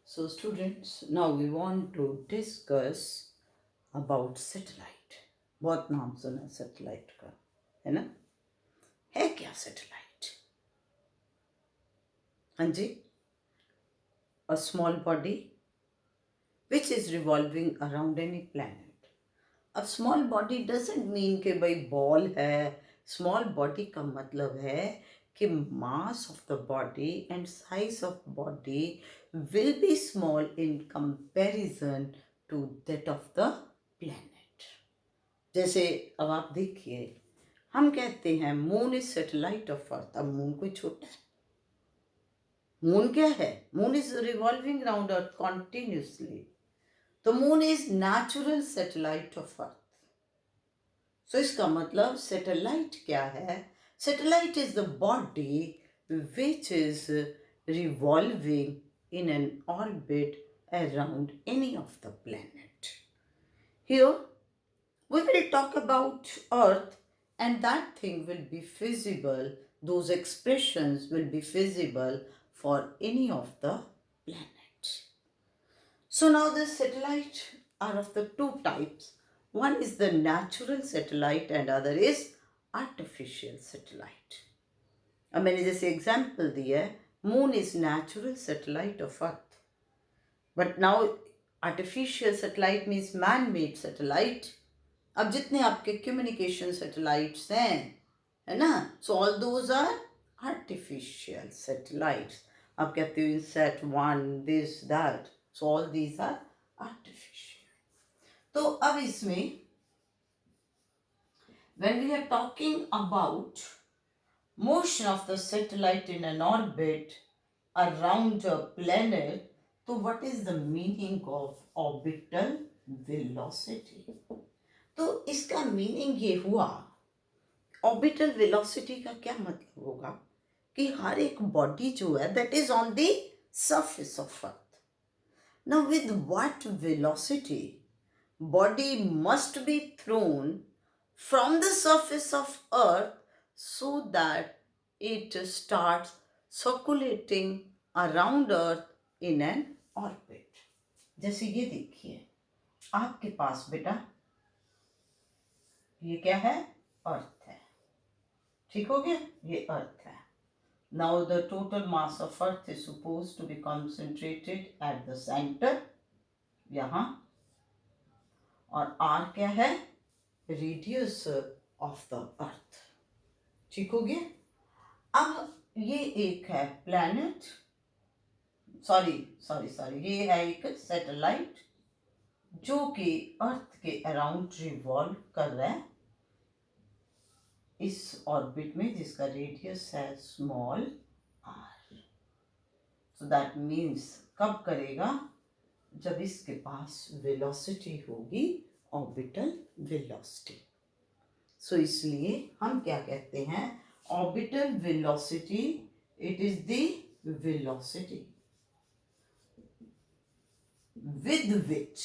So, students, now we want to discuss about satellite. बहुत नाम सुना है सैटेलाइट का, है ना? है क्या सैटेलाइट? हाँ जी, a small body which is revolving around any planet. अब स्मॉल बॉडी डजेंट मीन कि भाई बॉल है. स्मॉल बॉडी का मतलब है कि mass of the body and size of body will be small in comparison to that of the planet. जैसे अब आप देखिए, हम कहते हैं moon is satellite of earth. अब मून कोई छोटा है? मून क्या है? Moon is revolving round earth continuously. तो moon is natural satellite of earth. So इसका मतलब सैटेलाइट क्या है? Satellite is the body which is revolving in an orbit around any of the planet. Here we will talk about Earth, and that thing will be feasible, those expressions will be feasible for any of the planets. So now the satellites are of the two types. One is the natural satellite and other is artificial satellite. अब मैंने जैसे example दिया है, moon is natural satellite of earth. But now artificial satellite means man made satellite. अब जितने आपके communication satellites हैं, है ना, so all those are artificial satellites. आप कहते हो INSAT one this that, so all these are artificial. तो अब इसमें when we are talking about motion of the satellite in an orbit around a planet, तो what is the meaning of orbital velocity? तो इसका meaning ये हुआ, orbital velocity का क्या मतलब होगा कि हर एक बॉडी जो है that is on the surface of earth. Now with what velocity body must be thrown from the surface of earth so that it starts circulating around earth in an orbit. जैसे ये देखिए, आपके पास बेटा ये क्या है? अर्थ है. ठीक हो गया? ये अर्थ है. Now the total mass of earth is supposed to be concentrated at the center, यहाँ. और r क्या है? Radius of the earth. ठीक हो गया? अब ये एक है प्लैनेट, सॉरी ये है एक सैटेलाइट जो कि अर्थ के अराउंड रिवॉल्व कर रहा है इस ऑर्बिट में जिसका रेडियस है small r. So that means कब करेगा? जब इसके पास वेलोसिटी होगी ऑर्बिटल वेलोसिटी. सो इसलिए हम क्या कहते हैं? Orbital velocity, it is the velocity with which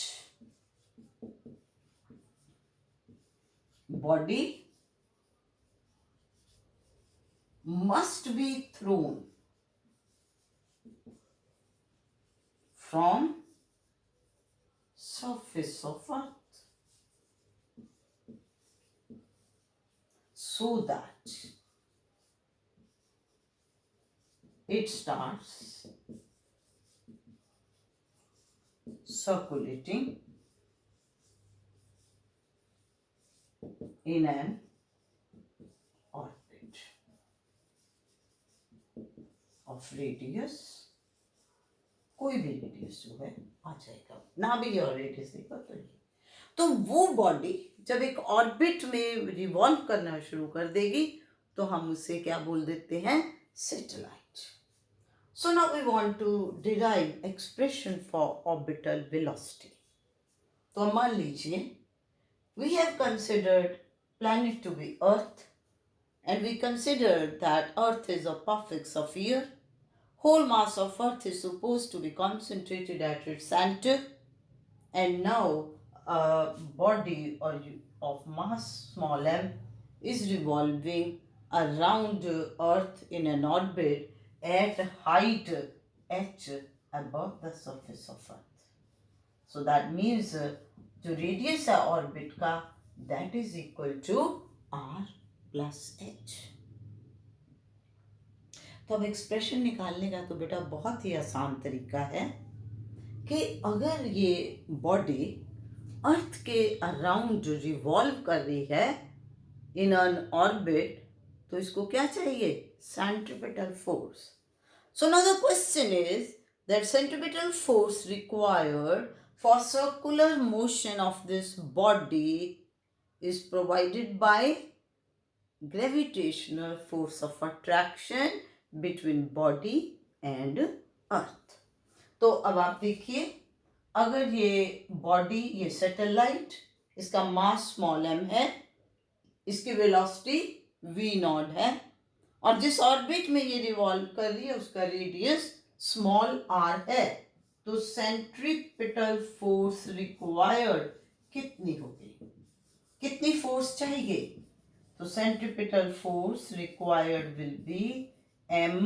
body must be thrown from surface of earth so that it starts circulating in an orbit of radius, कोई भी रेडियस जो है आ जाएगा, ना भी और रेडियस देगा तो ये. तो वो बॉडी जब एक ऑर्बिट में रिवॉल्व करना शुरू कर देगी तो हम उसे क्या बोल देते हैं? Satellite. So now we want to derive expression for orbital velocity. तो मान लीजिए we have considered planet to be Earth, and we considered that Earth is a puffix of year. Whole mass of Earth is supposed to be concentrated at its center, and now a body or of mass small m is revolving around Earth in an orbit at height h above the surface of earth. So that means जो radius है orbit का that is equal to r plus h. तो अब expression निकालने का तो बेटा बहुत ही आसान तरीका है कि अगर ये बॉडी अर्थ के अराउंड रिवॉल्व कर रही है इन एन ऑर्बिट, तो इसको क्या चाहिए? Centripetal force. So now the question is that centripetal force required for circular motion of this body is provided by gravitational force of attraction between body and earth. तो अब आप देखिए, अगर ये बॉडी, ये सैटेलाइट, इसका मास स्मॉल m है, इसकी वेलोसिटी v0 है, और जिस ऑर्बिट में ये रिवॉल्व कर रही है उसका रेडियस स्मॉल r है, तो सेंट्रीपिटल फोर्स रिक्वायर्ड कितनी होगी? कितनी फोर्स चाहिए? तो centripetal force required will be m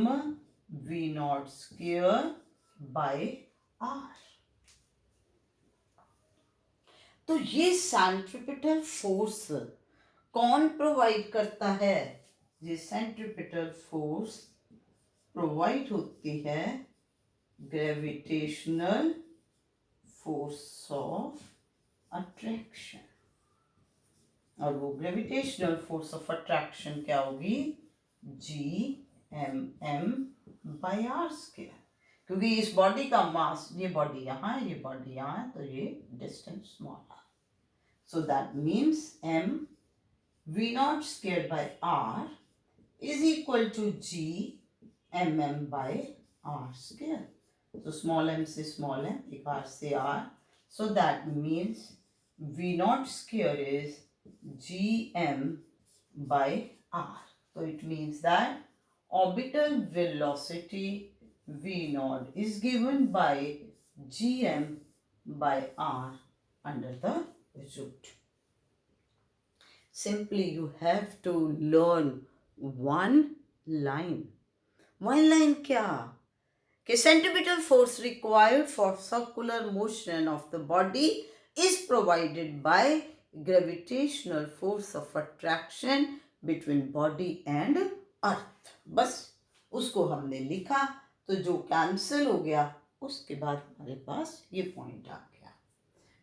v0 square by r. तो ये सेंट्रीपिटल फोर्स कौन प्रोवाइड करता है? ये सेंट्रीपिटल फोर्स प्रोवाइड होती है gravitational force of attraction. और वो gravitational force of attraction क्या होगी? Gmm by r square. क्योंकि इस बॉडी का मास, ये बॉडी यहाँ है, ये बॉडी यहाँ है, तो ये डिस्टेंस स्मॉल है. So that means m v0 square by r is equal to g mm by r square. So small m से small m, एक r से r. So that means v0 square is gm by r. So it means that orbital velocity v0 is given by gm by r under the root. Simply you have to learn one line. One line क्या? कि centripetal force required for circular motion of the body is provided by gravitational force of attraction between body and earth. बस उसको हमने लिखा, तो जो cancel हो गया उसके बाद हमारे पास ये पॉइंट आ गया.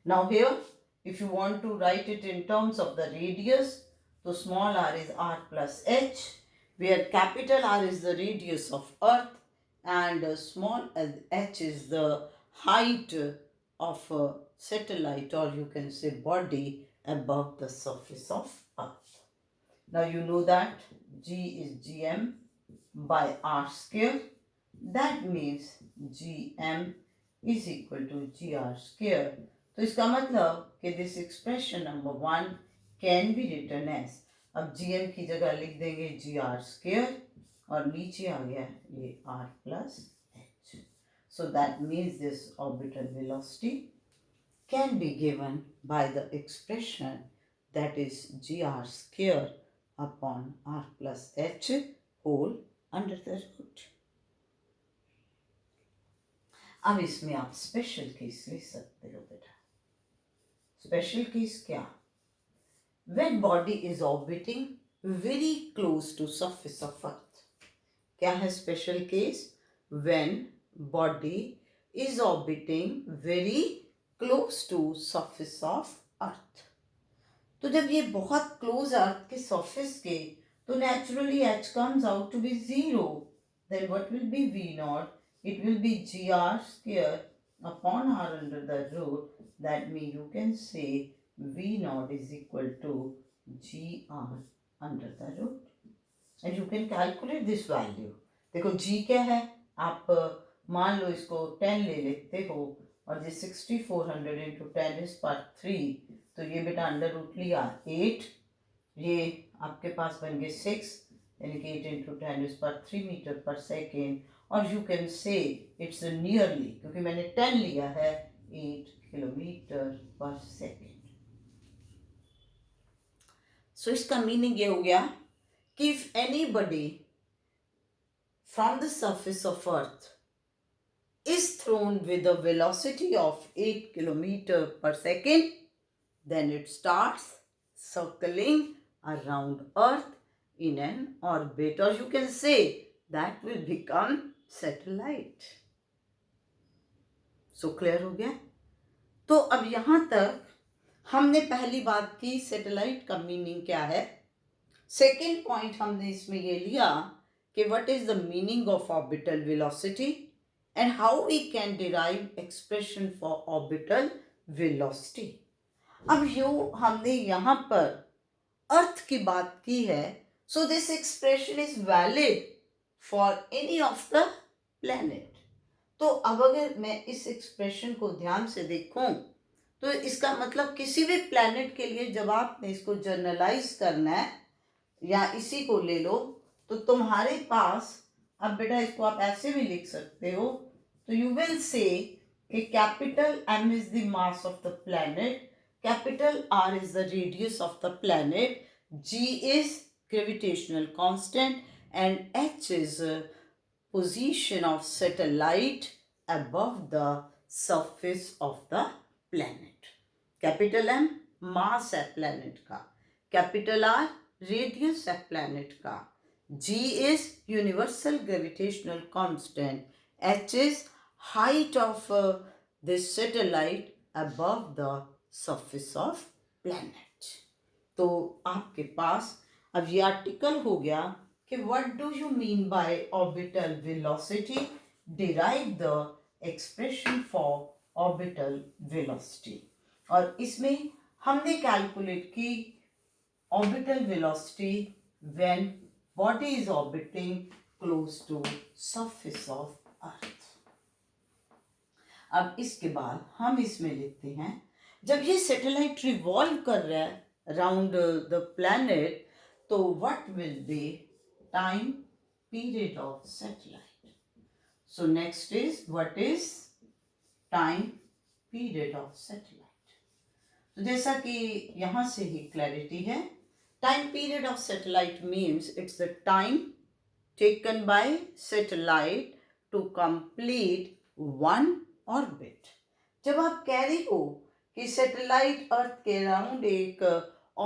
Now here if you want to write it in terms of the radius, तो small r is r plus h, where capital R is the radius of earth and small h is the height of a satellite, or you can say body, above the surface of earth. Now you know that g is gm by r square. That means gm is equal to gr square. तो इसका मतलब कि this expression number 1 can be written as, अब gm की जगह लिख देंगे gr square और नीचे आ गया ये r plus h. So that means this orbital velocity can be given by the expression that is gr square upon r plus h whole under the root. अब इसमें आप स्पेशल केस ले सकते हो बेटा. स्पेशल केस क्या? When body is orbiting very close to surface of earth. क्या है special case? When body is orbiting very close to surface of earth. तो जब ये बहुत क्लोज अर्थ के surface के, तो naturally h comes out to be 0. Then what will be v0? It will be gr square upon r under the root. That means you can say v0 is equal to gr under the root. And you can calculate this value. देखो g क्या है, आप मान लो इसको 10 ले लेते हो, और ये 6400 इंटू 10 इज पर 3, तो ये बेटा अंडर रूट लिया 8, ये आपके पास बन गए 6, यानी कि 8 इंटू 10 इज पर 3 मीटर पर सेकेंड. और you can say it's nearly, क्योंकि मैंने 10 लिया है, 8 किलोमीटर पर सेकेंड. सो इसका मीनिंग ये हो गया कि if anybody from the surface of earth is thrown with a velocity of 8 kilometer per second, then it starts circling around Earth in an orbit, or you can say that will become satellite. So clear हो गया? तो अब यहाँ तक हमने पहली बात की सैटेलाइट का मीनिंग क्या है. सेकेंड पॉइंट हमने इसमें ये लिया कि what is the meaning of orbital velocity and how we can derive expression for orbital velocity. अब हमने यहाँ पर अर्थ की बात की है, so this expression is valid for any of the planet. तो अब अगर मैं इस एक्सप्रेशन को ध्यान से देखूं तो इसका मतलब किसी भी प्लैनेट के लिए जब आपने इसको जर्नलाइज करना है या इसी को ले लो तो तुम्हारे पास, अब बेटा इसको आप ऐसे भी लिख सकते हो, तो you will say capital M is the mass of the planet, capital R is the radius of the planet, G is gravitational constant and H is position of satellite above the surface of the planet. Capital M mass है planet का, capital R radius है planet का, G is universal gravitational constant, H is height of this satellite above the surface of planet. तो आपके पास अब ये article हो गया कि what do you mean by orbital velocity? Derive the expression for orbital velocity. और इसमें हमने कैलकुलेट की orbital velocity when body is orbiting close to surface of earth. अब इसके बाद हम इसमें लिखते हैं जब ये सैटेलाइट रिवॉल्व कर रहा है अराउंड द प्लैनेट तो what will B time period of satellite. So next is what is time period of satellite. तो जैसा कि यहाँ से ही क्लैरिटी है, time period of satellite means it's the time taken by satellite to complete one orbit. जब आप कह रही हो कि सैटेलाइट अर्थ के अराउंड एक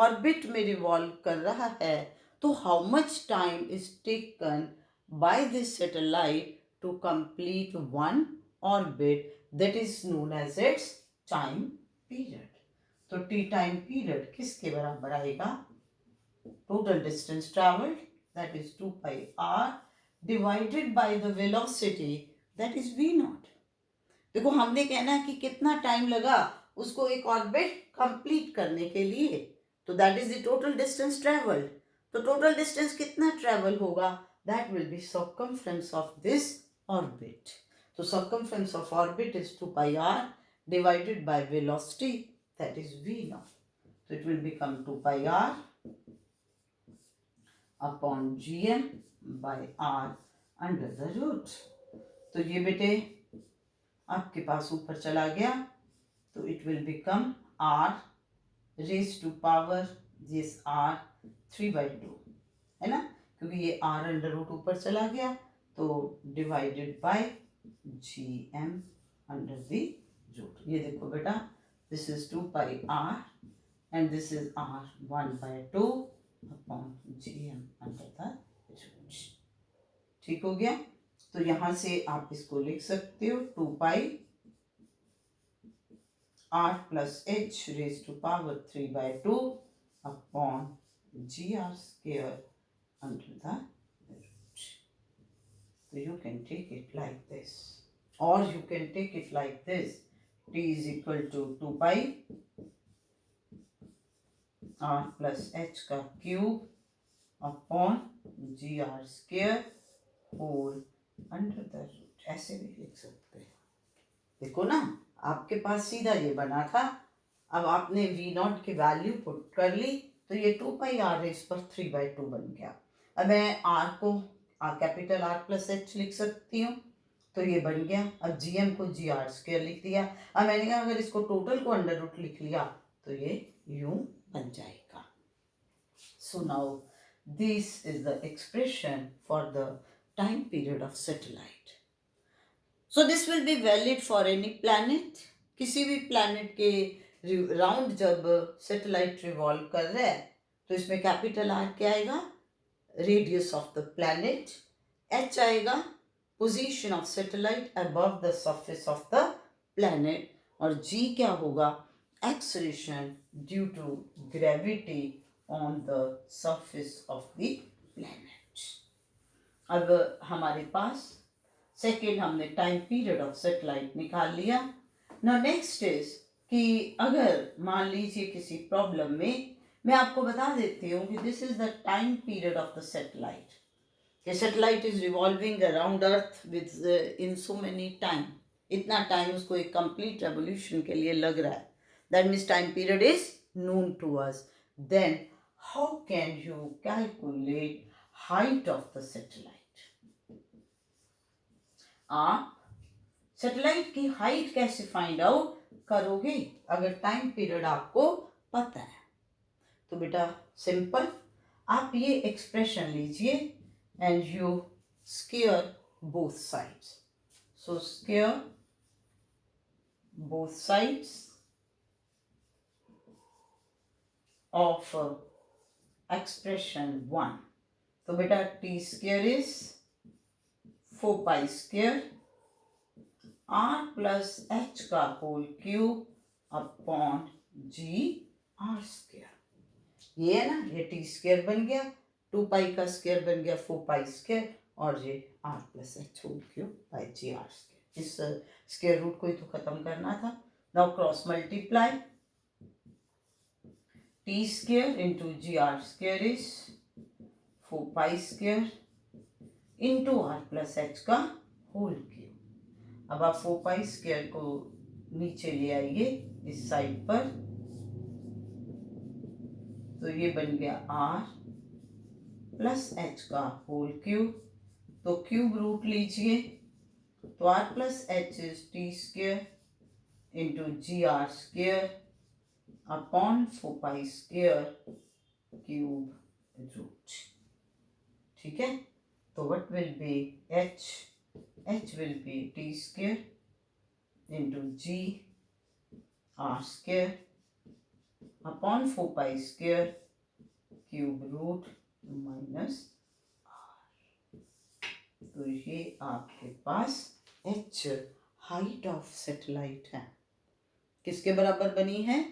ऑर्बिट में रिवॉल्व कर रहा है तो how much time is taken by this satellite to complete one orbit, that is known as its time period. तो t time period किसके बराबर आएगा? Total distance traveled, that is 2 pi r divided by the velocity, that is v naught. देखो हमने कहना है कि कितना टाइम लगा उसको एक ऑर्बिट कंप्लीट करने के लिए, तो that is the total distance travelled. तो टोटल डिस्टेंस कितना ट्रेवल होगा? That will be circumference of this orbit. तो circumference of orbit is 2 pi r divided by velocity, that is v naught. So it will become 2 pi r upon gm by r under the root. तो ये बेटे आपके पास ऊपर चला गया तो it will become r raise to power this r 3/2 है ना, क्योंकि ये r अंडर रूट ऊपर चला गया तो divided by gm under the root. ये देखो बेटा this is 2 pi r and this is r 1/2 upon gm under the root. ठीक हो गया. तो यहां से आप इसको लिख सकते हो 2 pi r plus h raised to power 3/2 upon gr square under the root. So you can take it like this or you can take it like this. T is equal to 2 pi r plus h का cube upon gr square whole under the root. ऐसे भी लिख सकते हैं. देखो ना आपके पास सीधा ये बना था, अब आपने v नॉट की वैल्यू पुट कर ली तो ये 2 pi r रेज पर 3/2 बन गया. अब मैं r को कैपिटल R प्लस एच लिख सकती हूँ तो ये बन गया. अब gm को gr स्क्वायर लिख दिया. अब मैंने कहा अगर इसको टोटल को अंडर रूट लिख लिया तो ये यूं बन जाएगा. So now this is the expression for the time period of satellite. So this will be valid for any planet. किसी भी प्लैनेट के राउंड जब सैटेलाइट रिवॉल्व कर रहा है तो इसमें कैपिटल आर क्या आएगा, radius of the planet, H आएगा position of satellite above the surface of the planet, और जी क्या होगा, acceleration due to gravity on the surface of the planet. अब हमारे पास सेकेंड हमने टाइम पीरियड ऑफ सैटेलाइट निकाल लिया. नाउ नेक्स्ट इज कि अगर मान लीजिए किसी प्रॉब्लम में, मैं आपको बता देती हूँ कि this is the time period of the satellite. Satellite is revolving around earth with in so many time. इतना टाइम उसको एक कंप्लीट रेवोल्यूशन के लिए लग रहा है. That means time period is known to us. Then how can you calculate height of the satellite? आप satellite की हाइट कैसे फाइंड आउट करोगे अगर टाइम पीरियड आपको पता है? तो बेटा सिंपल, आप ये एक्सप्रेशन लीजिए and you square both sides. So square both sides of expression 1. तो बेटा T square is 4 pi square R plus H का whole cube upon G R square. ये है ना, ये टी स्क्वायर बन गया, 2 पाई का स्क्वायर बन गया 4 पाई स्क्वायर, और ये R plus H whole cube by G R square. इस स्क्वायर रूट को ही तो खत्म करना था. Now cross multiply, T square into G R square is 4 pi square into R plus H का होल क्यूब. अब आप 4 पाई स्क्वायर को नीचे ले आइए इस साइड पर, तो ये बन गया आर प्लस एच का होल क्यूब. तो क्यूब रूट लीजिए, तो R plus H is T square into G R square upon 4 pi square cube root. ठीक है, तो what will be H? H will be T square into G R square upon 4 pi square cube root minus R. तो ये आपके पास H height of satellite है. किसके बराबर बनी है?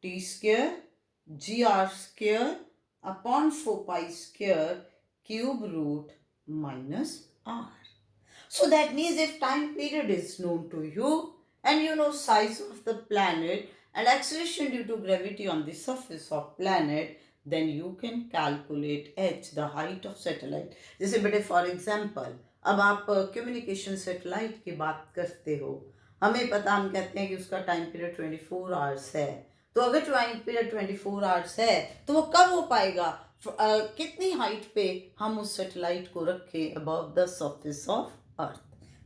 T square ji R square upon 4 pi square cube root minus R. So that means if time period is known to you and you know size of the planet and acceleration due to gravity on the surface of planet, then you can calculate h, the height of satellite. जैसे बेटे for example, अब आप communication satellite की बात करते हो, हमें पता, हम कहते हैं कि उसका टाइम पीरियड 24 आवर्स है. तो अगर टाइम पीरियड 24 आवर्स है तो वो कब हो पाएगा? कितनी हाइट पे हम उस सेटेलाइट को रखें above the surface of earth.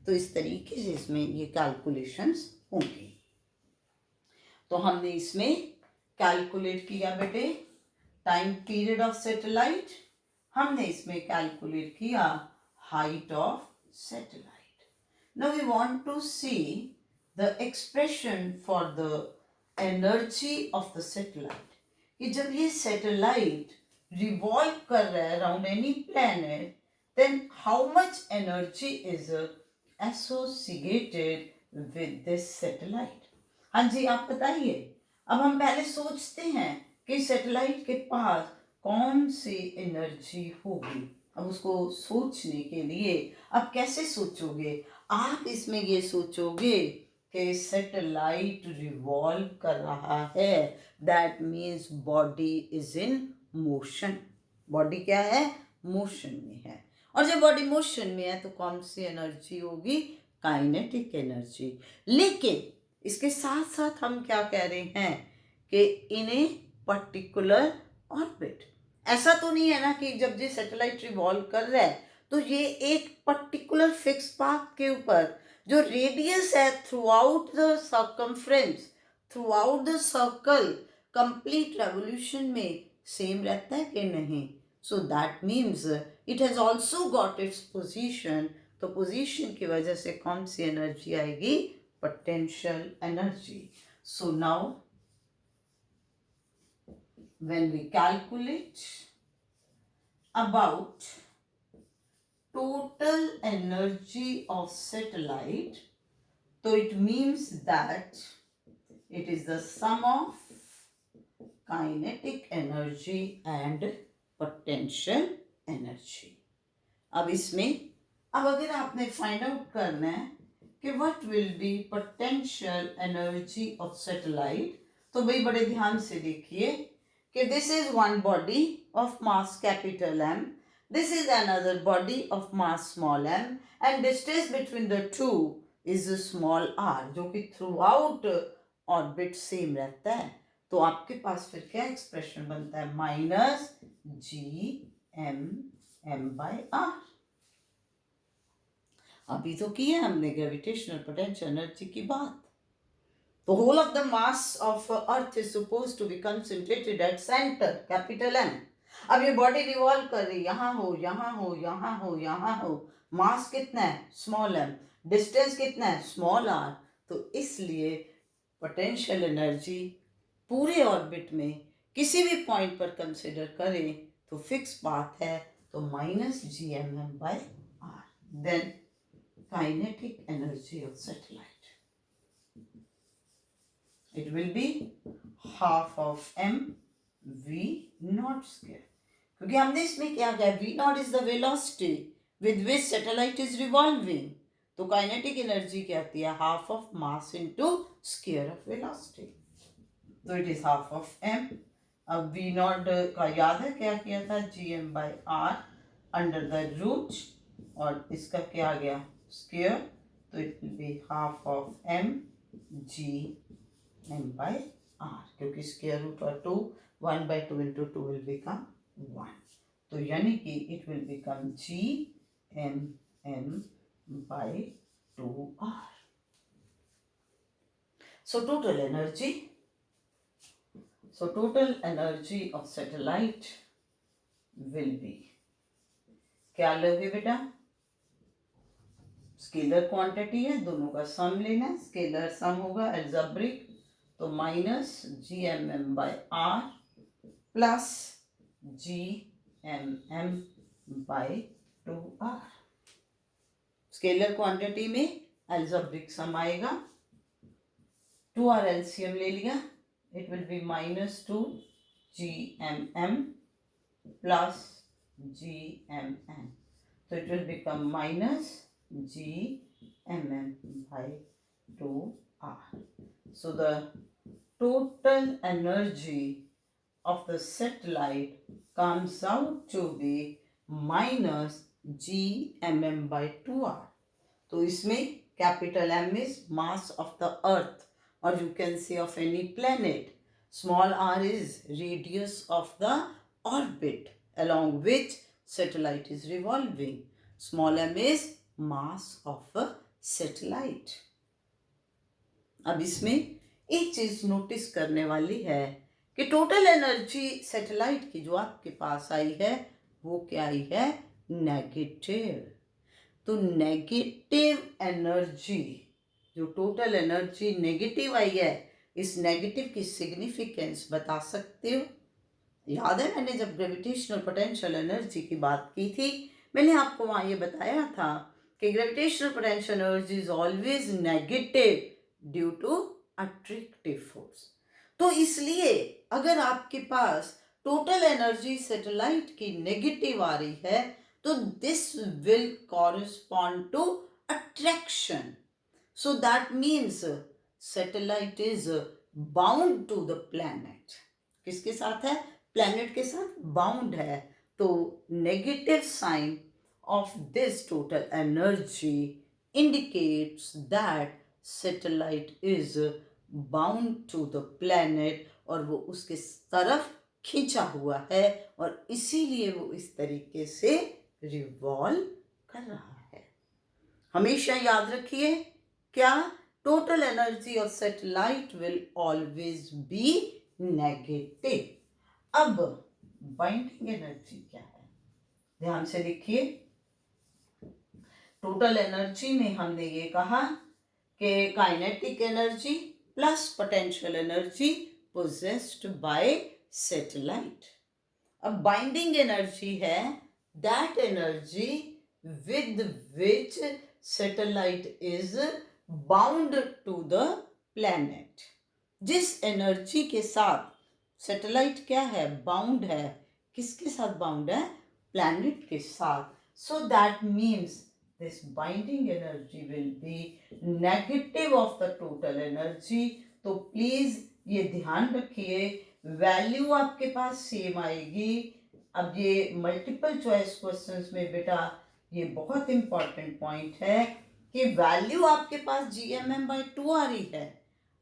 तो इस तरीके से इसमें ये कैलकुलेशंस होंगी. तो हमने इसमें कैलकुलेट किया बेटे टाइम पीरियड ऑफ सैटेलाइट, हमने इसमें कैलकुलेट किया height of satellite. Now we want to see the expression for the energy of the satellite. कि जब ये सैटेलाइट रिवॉल्व कर रहा है around any planet, then how much energy is associated with this satellite? हाँ जी, आप बताइए. अब हम पहले सोचते हैं कि सैटेलाइट के पास कौन सी एनर्जी होगी. अब उसको सोचने के लिए अब कैसे सोचोगे आप? इसमें ये सोचोगे कि सैटेलाइट रिवॉल्व कर रहा है, that means body is in motion. Body क्या है? मोशन में है. और जब बॉडी मोशन में है तो कौन सी एनर्जी होगी? Kinetic energy. लेकिन इसके साथ साथ हम क्या कह रहे हैं कि इन ए पर्टिकुलर ऑर्बिट. ऐसा तो नहीं है ना कि जब ये सैटेलाइट रिवॉल्व कर रहा है तो ये एक पर्टिकुलर फिक्स पाथ के ऊपर जो रेडियस है through out the circumference, through out the circle, complete revolution में सेम रहता है कि नहीं? So that means it has also got its position तो पोजीशन की वजह से कौन सी एनर्जी आएगी? Potential energy. So now when we calculate about total energy of satellite, so it means that it is the sum of kinetic energy and potential energy. अब इसमें अगर आपने फाइंड आउट करना है कि what will be potential energy of satellite, तो भाई बड़े ध्यान से देखिए कि this is one body of mass capital M, this is another body of mass small M, and distance between the two is small R, जो कि through out orbit same रहता है. तो आपके पास फिर क्या एक्सप्रेशन बनता है? Minus G M M by R. अभी तो की है हमने ग्रेविटेशनल पोटेंशियल एनर्जी की बात. The whole of the mass of Earth is supposed to be concentrated at center, capital M. अब ये बॉडी रिवॉल्व कर रही, यहाँ हो, यहाँ हो, यहाँ हो, यहाँ हो. मास कितना है? Small M. डिस्टेंस कितना है? Small R. तो इसलिए पोटेंशियल एनर्जी पूरे ऑर्बिट में किसी भी पॉइंट पर कंसिडर करें तो फिक्स बात है, तो minus G M M by R. Then kinetic energy of satellite, it will be half of m v naught square, क्योंकि हमने इसमें क्या किया? v naught is the velocity with which satellite is revolving. तो kinetic energy क्या होती है? Half of mass into square of velocity. तो it is half of m. अब v naught का याद है क्या किया था? gm by r under the root, और इसका क्या आ गया? स्क्वायर. तो it will be half of m g m by r, क्योंकि स्क्वायर रूट और 2, 1/2 into 2 will become 1. तो यानी कि it will become g m m by 2r. So total energy of satellite will be, क्या लोगे बेटा? Scalar quantity है, दोनों का सम लेना है. स्केलर सम होगा एल्जेब्रिक, तो minus G M M by R plus G M M by 2r. Scalar quantity में एल्जेब्रिक सम आएगा. 2r एलसीएम ले लिया, it will be minus 2 G M M plus G M M. तो it will become minus g mm by 2r. So the total energy of the satellite comes out to be minus g mm by 2r. तो इसमें capital M is mass of the earth, or you can say of any planet. Small r is radius of the orbit along which satellite is revolving. Small m is mass of a satellite. अब इसमें एक चीज notice करने वाली है कि total energy satellite की जो आपके पास आई है वो क्या आई है? नेगेटिव. तो नेगेटिव एनर्जी, जो टोटल एनर्जी नेगेटिव आई है, इस नेगेटिव की सिग्निफिकेंस बता सकते हो? याद है मैंने जब ग्रेविटेशनल पोटेंशियल एनर्जी की बात की थी, मैंने आपको वहां ये बताया था कि gravitational potential energy is always negative due to attractive force. तो इसलिए अगर आपके पास टोटल एनर्जी सैटेलाइट की नेगेटिव आ रही है तो this will correspond to attraction. So that means satellite is bound to the planet. किसके साथ है? प्लैनेट के साथ बाउंड है. तो negative sign of this total energy indicates that satellite is bound to the planet, और वो उसके तरफ खींचा हुआ है और इसीलिए वो इस तरीके से रिवॉल्व कर रहा है. हमेशा याद रखिए क्या? Total energy of satellite will always be negative. अब बाइंडिंग एनर्जी क्या है? ध्यान से देखिए. टोटल एनर्जी में हमने ये कहा कि kinetic energy plus potential energy possessed by satellite. अब बाइंडिंग एनर्जी है that energy with which satellite is bound to the planet. जिस एनर्जी के साथ सैटेलाइट क्या है, बाउंड है, किसके साथ बाउंड है, प्लैनेट के साथ। सो that means this binding energy will be negative of the total energy। तो प्लीज ये ध्यान रखिए, वैल्यू आपके पास सेम आएगी। अब ये मल्टीपल चॉइस क्वेश्चंस में बेटा ये बहुत इंपॉर्टेंट पॉइंट है कि वैल्यू आपके पास GMM/2 आ रही है।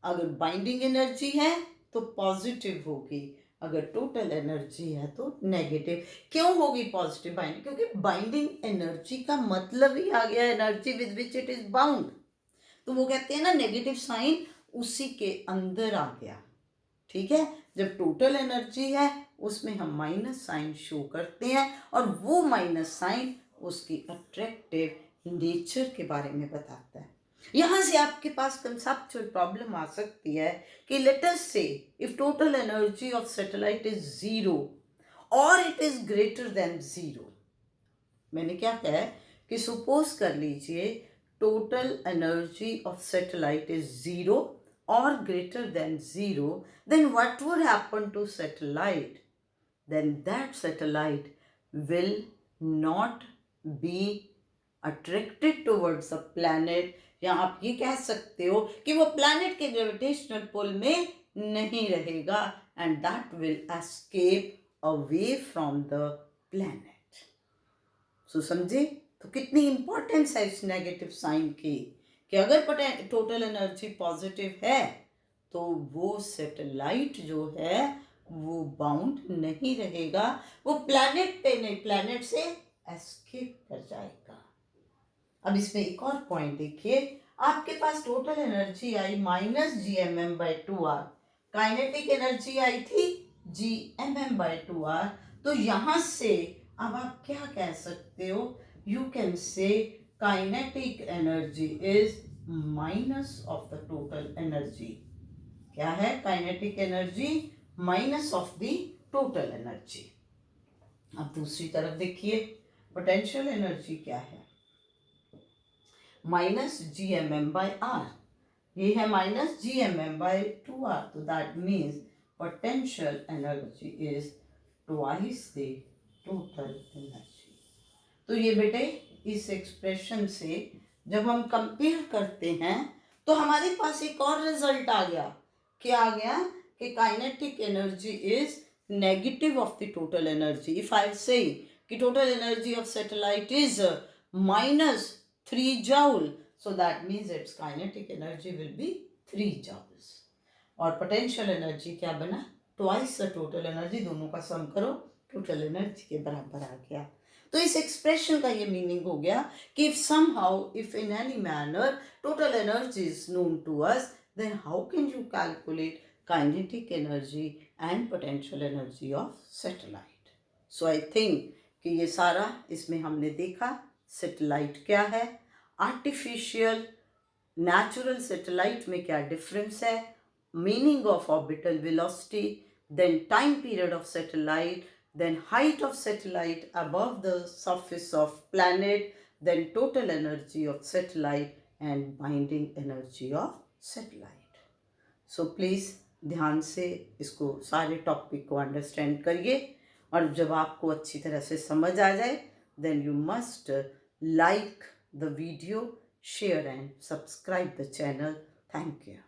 अगर बाइंडिंग एनर्जी है तो पॉजिटिव होगी, अगर टोटल एनर्जी है तो नेगेटिव। क्यों होगी पॉजिटिव बाइंडिंग? क्योंकि बाइंडिंग एनर्जी का मतलब ही आ गया energy with which it is bound. तो वो कहते हैं ना नेगेटिव साइन उसी के अंदर आ गया। ठीक है, जब टोटल एनर्जी है उसमें हम माइनस साइन शो करते हैं और वो माइनस साइन उसकी अट्रैक्टिव नेचर के बारे में बताता है। यहां से आपके पास कंसेप्चुअल प्रॉब्लम आ सकती है कि लेट अस से if total energy of satellite is 0 और इट इज ग्रेटर देन 0। मैंने क्या कहा है कि सपोज कर लीजिए total energy of satellite is 0 और greater than 0, then what would happen to satellite? Then that satellite will not be attracted towards the planet, या आप ये कह सकते हो कि वो प्लैनेट के ग्रेविटेशनल पुल में नहीं रहेगा and that will escape away from the planet. So समझे तो कितनी इंपॉर्टेंस है इस नेगेटिव साइन की, कि अगर टोटल एनर्जी पॉजिटिव है तो वो सैटेलाइट जो है वो बाउंड नहीं रहेगा, वो प्लैनेट पे नहीं, प्लैनेट से एस्केप कर जाएगा। अब इसमें एक और पॉइंट देखिए, आपके पास टोटल एनर्जी आई -GMM/2r, काइनेटिक एनर्जी आई थी GMM/2r। तो यहां से अब आप क्या कह सकते हो, you can say kinetic energy is minus of the total energy. क्या है, kinetic energy minus of the total energy. अब दूसरी तरफ देखिए पोटेंशियल एनर्जी क्या है, -GMM/r, ये है -GMM/2r। तो that means potential energy is twice the total energy. तो ये बेटे इस एक्सप्रेशन से जब हम कंपेयर करते हैं तो हमारे पास एक और रिजल्ट आ गया। क्या आ गया कि kinetic energy is negative of the total energy. If I से कि total energy of satellite is -3 joule, so that means its kinetic energy will be 3 joules। और पोटेंशियल एनर्जी क्या बना, ट्वाइस द टोटल एनर्जी, दोनों का सम करो total energy के बराबर आ गया। तो इस एक्सप्रेशन का ये मीनिंग हो गया कि if somehow, if in any manner total energy is known to us, then how can you calculate kinetic energy and potential energy of satellite? So I think कि ये सारा इसमें हमने देखा सैटेलाइट क्या है, आर्टिफिशियल नेचुरल सैटेलाइट में क्या डिफरेंस है, meaning of orbital velocity, then time period of satellite, then height of satellite above the surface of planet, then total energy of satellite and binding energy of satellite। So please ध्यान से इसको सारे topic को understand करिए, और जब आपको अच्छी तरह से समझ आ जाए then you must like the video, share and subscribe the channel। Thank you।